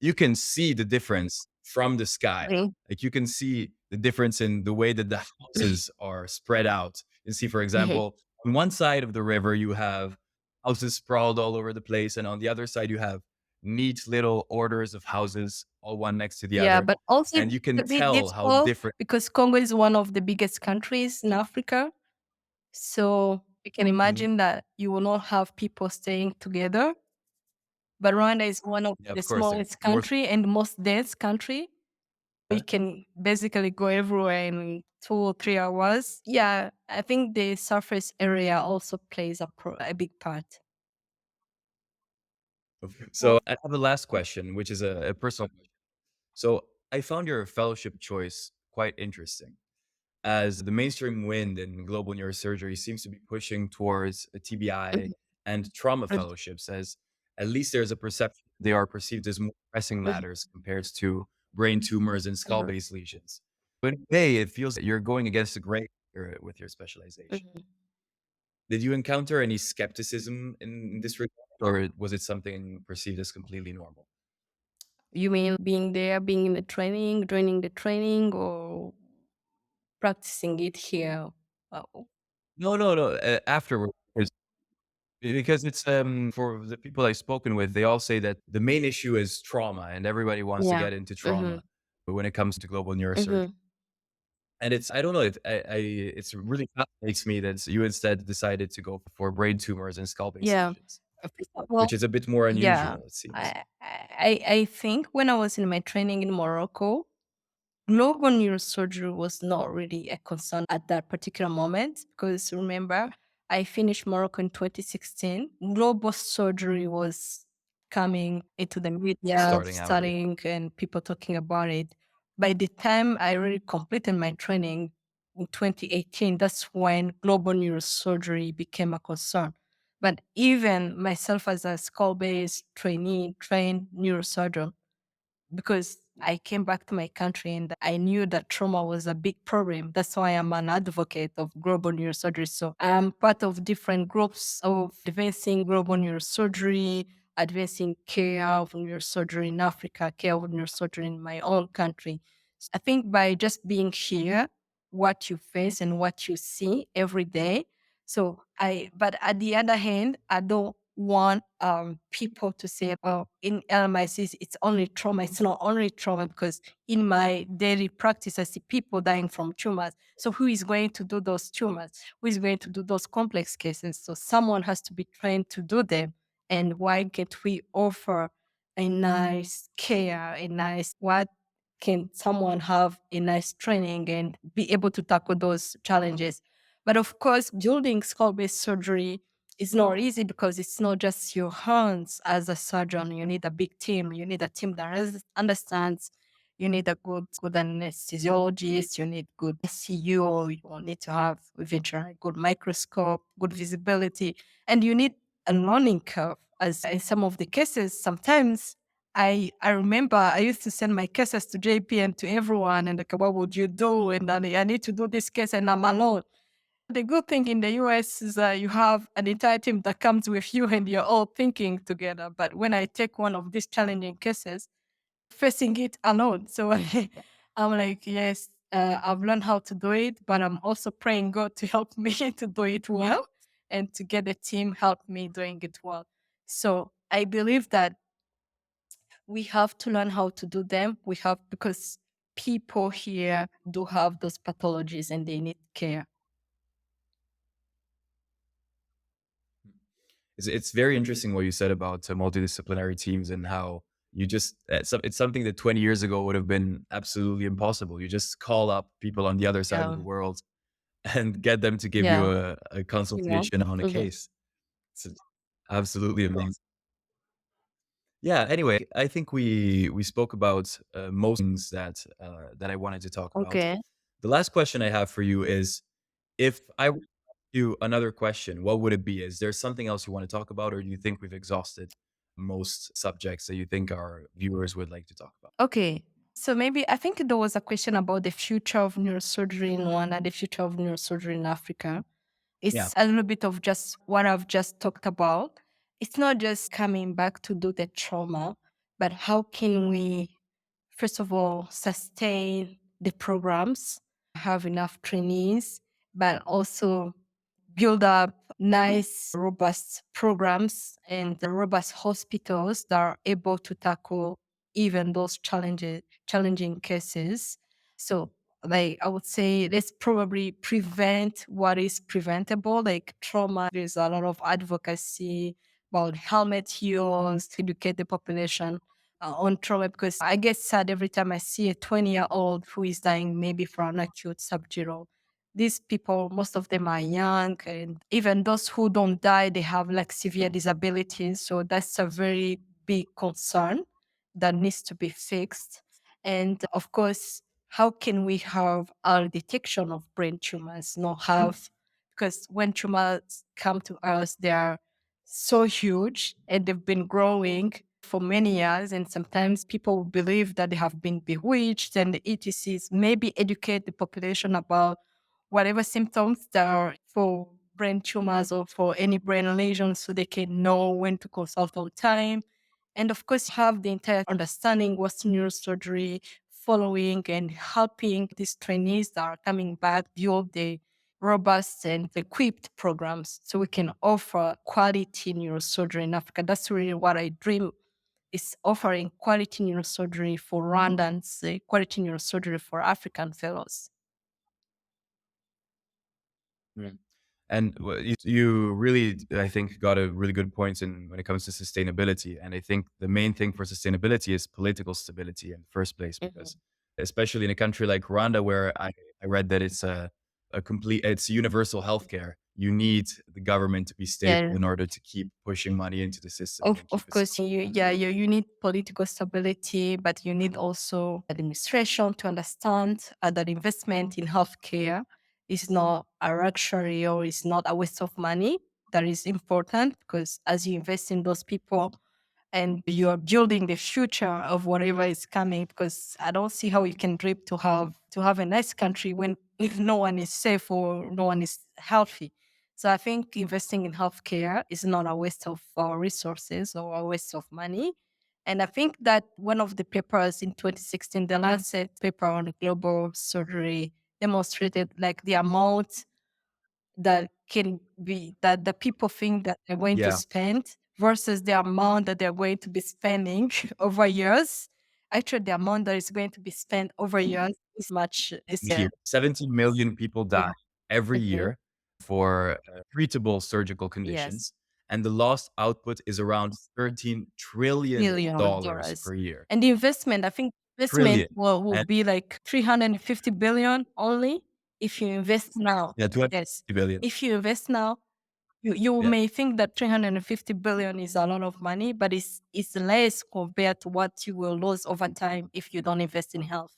You can see the difference from the sky. Mm. Like, you can see the difference in the way that the houses are spread out. You see, for Mhm. example, on one side of the river, you have houses sprawled all over the place, and on the other side, you have neat little orders of houses, all one next to the Yeah, other, but also and you it's can a bit tell how difficult different. because Congo is one of the biggest countries in Africa. So you can Mhm. imagine that you will not have people staying together. But Rwanda is one of Yeah, the of course, they're smallest more. country and most dense country. You can basically go everywhere in 2 or 3 hours. Yeah, I think the surface area also plays a big part. So I have a last question, which is a personal question. So I found your fellowship choice quite interesting, as the mainstream wind in global neurosurgery seems to be pushing towards a TBI Mhm, and trauma mhm, fellowships, as at least there's a perception they are perceived as more pressing mhm, matters compared to brain tumors and mhm, skull-based lesions. But in a way, it feels that you're going against the grain here with your specialization. mhm. Did you encounter any skepticism in this regard, or was it something perceived as completely normal? You mean being there, being in the training, joining the training, or practicing it here? Oh, No, no, no. Afterwards, because it's for the people I've spoken with, they all say that the main issue is trauma, and everybody wants to yeah. get into Mhm, trauma. But when it comes to global neurosurgery, mhm. and it's I don't know, it's really fascinates me that you instead decided to go for brain tumors and skull-based Yeah. lesions, which Well, is a bit more yeah. unusual, it seems. I think when I was in my training in Morocco, global neurosurgery was not really a concern at that particular moment because remember, I finished Morocco in 2016. Global surgery was coming into the media, Starting out, yeah. studying, and people talking about it. By the time I really completed my training in 2018, that's when global neurosurgery became a concern. But even myself as a skull-based trainee, trained neurosurgeon, because I came back to my country and I knew that trauma was a big problem. That's why I'm an advocate of global neurosurgery. So I'm part of different groups of advancing global neurosurgery, advancing care of neurosurgery in Africa, care of neurosurgery in my own country. I think by just being here, what you face and what you see every day. But at the other hand, I don't want people to say, "Oh, in LMICs, it's only trauma." It's not only trauma because in my daily practice, I see people dying from tumors. So who is going to do those tumors? Who is going to do those complex cases? So someone has to be trained to do them. And why can't we offer a nice care, a nice what can someone have a nice training and be able to tackle those challenges? But of course, building skull-based surgery is not easy because it's not just your hands as a surgeon. You need a big team. You need a team that understands. You need a good anesthesiologist. You need good SCU. You need to have eventually a good microscope, good visibility, and you need a learning curve. As in some of the cases, sometimes I remember I used to send my cases to JP and to everyone, and like, what would you do? And then I need to do this case, and I'm alone. The good thing in the US is that you have an entire team that comes with you and you're all thinking together. But when I take one of these challenging cases, facing it alone. So I'm like, yes, I've learned how to do it, but I'm also praying God to help me to do it well and to get the team help me doing it well. So I believe that we have to learn how to do them. We have because people here do have those pathologies and they need care. It's very interesting what you said about multidisciplinary teams and how you just it's something that 20 years ago would have been absolutely impossible. You just call up people on the other side of Yeah. the world and get them to give you Yeah. a You know? consultation on a Mhm. case. It's absolutely amazing. Yeah. Anyway, I think we spoke about most things that I wanted to talk about. Okay. The last question I have for you is, if I were to ask you another question, what would it be? Is there something else you want to talk about, or do you think we've exhausted most subjects that you think our viewers would like to talk about? Okay. So maybe I think there was a question about the future of neurosurgery in Rwanda, the future of neurosurgery in Africa. Yeah. It's a little bit of just what I've just talked about. It's not just coming back to do the trauma, but how can we, first of all, sustain the programs, have enough trainees, but also build up nice, robust programs and the robust hospitals that are able to tackle even those challenging cases. So, like I would say, let's probably prevent what is preventable, like trauma. There's a lot of advocacy about helmet use, educate the population on trauma because I get sad every time I see a 20-year-old who is dying maybe from an acute subdural. These people, most of them are young, and even those who don't die, they have like severe disabilities. So that's a very big concern that needs to be fixed. And of course, how can we have our detection of brain tumors? Not have, because when tumors come to us, they are so huge and they've been growing for many years. And sometimes people believe that they have been bewitched and the ETCs. Maybe educate the population about whatever symptoms that are for brain tumors or for any brain lesions so they can know when to consult on time. And of course, have the entire understanding what's neurosurgery, following and helping these trainees that are coming back build the robust and equipped programs so we can offer quality neurosurgery in Africa. That's really what I dream is offering quality neurosurgery for Rwandans, quality neurosurgery for African fellows. Mm. And you really, I think, got a really good point in when it comes to sustainability. And I think the main thing for sustainability is political stability in the first place, because Mhm. especially in a country like Rwanda, where I read that it's universal healthcare. You need the government to be stable Yeah. in order to keep pushing money into the system and keep Of it. course, you need political stability, but you need also administration to understand that investment in healthcare is not a luxury or is not a waste of money. That is important because as you invest in those people, and you're building the future of whatever is coming because I don't see how you can dream to have a nice country when if no one is safe or no one is healthy. So I think investing in healthcare is not a waste of our resources or a waste of money. And I think that one of the papers in 2016, the Lancet paper on global surgery, demonstrated like the amount that can be that the people think that they're going to Yeah, spend versus the amount that they're going to be spending over years. Actually, the amount that is going to be spent over years is much is here, 70 million people yeah. die every Mhm. year for treatable surgical Yes, conditions, and the lost output is around $13 trillion $1 billion. per year. And the investment, I think investment Trillion. will And be like 350 billion only if you invest now. yeah, Yes. 250 billion. If you invest now, you Yeah. may think that 350 billion is a lot of money, but it's less compared to what you will lose over time if you don't invest in health.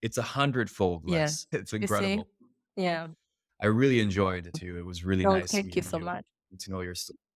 It's 100-fold Yeah. less. It's You see? incredible. Yeah. I really enjoyed it too. It was really Oh, nice thank you meeting so you much. and to know your story.